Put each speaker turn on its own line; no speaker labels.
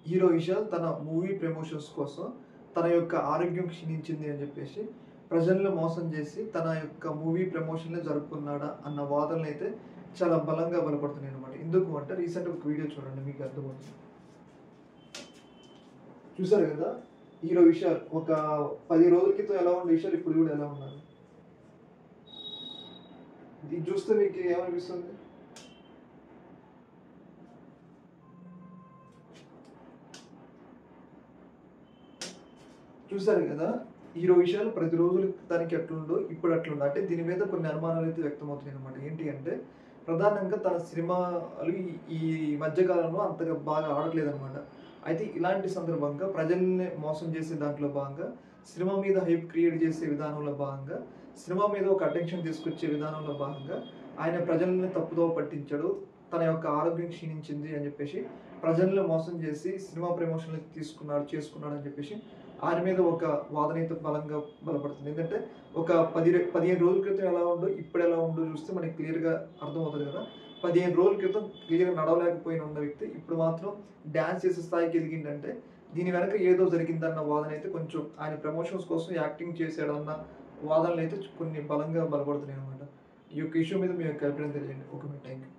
Hero Vishal తన movie promotions కోసం తన యొక్క ఆరోగ్యం క్షీణించింది అని చెప్పేసి ప్రజలను మోసం చేసి తన యొక్క మూవీ ప్రమోషన్‌ని జరుపుకున్నాడా అన్న వాదనలైతే చాలా బలంగా బలపడుతున్నాయి అన్నమాట. ఎందుకు అంటే రీసెంట్‌గా ఒక వీడియో చూడండి మీకు అర్థమవుతుంది. చూసారు కదా! హీరో విశాల్ ఒక 10 రోజుల క్రితం ఎలా ఉన్న విశాల్ ఇప్పుడు కూడా ఎలా ఉన్నారు. ఇది చూస్తే మీకు ఏమనిపిస్తుంది? చూసారు కదా! హీరో విషయాలు ప్రతి రోజులు తనకి ఎట్లుండో ఇప్పుడు అట్లుండు. అంటే దీని మీద కొన్ని అనుమానాలైతే వ్యక్తమవుతున్నాయన్నమాట. ఏంటి అంటే ప్రధానంగా తన సినిమాలు ఈ మధ్య కాలంలో అంతగా బాగా ఆడట్లేదన్నమాట. అయితే ఇలాంటి సందర్భంగా ప్రజల్ని మోసం చేసే దాంట్లో భాగంగా సినిమా మీద హైప్ క్రియేట్ చేసే విధానంలో భాగంగా సినిమా మీద ఒక అటెన్షన్ తీసుకొచ్చే విధానంలో భాగంగా ఆయన ప్రజల్ని తప్పుదోవ పట్టించాడు. తన యొక్క ఆరోగ్యం క్షీణించింది అని చెప్పేసి ప్రజల్ని మోసం చేసి సినిమా ప్రమోషన్‌లకి చేసుకున్నాడు అని చెప్పేసి ఆయన మీద ఒక వాదన అయితే బలంగా బలపడుతుంది. ఎందుకంటే ఒక 15 రోజుల క్రితం ఎలా ఉందో, ఇప్పుడు ఎలా ఉందో చూస్తే మనకి క్లియర్‌గా అర్థమవుతది కదా! 15 రోజుల క్రితం క్లియర్‌గా నడవలేకపోయిన ఉన్న వ్యక్తి ఇప్పుడు మాత్రం డాన్స్ చేసే స్థాయికి ఎదిగిండంటే దీని వెనక ఏదో జరిగిందన్న వాదన అయితే కొంచెం ఆయన ప్రమోషన్స్ కోసం యాక్టింగ్ చేసాడన్న వాదనలైతే కొన్ని బలంగా బలపడుతున్నాయన్నమాట. ఈ యొక్క ఇష్యూ మీద మీ యొక్క అభిప్రాయం తెలియజేయండి. ఓకే. Thank you.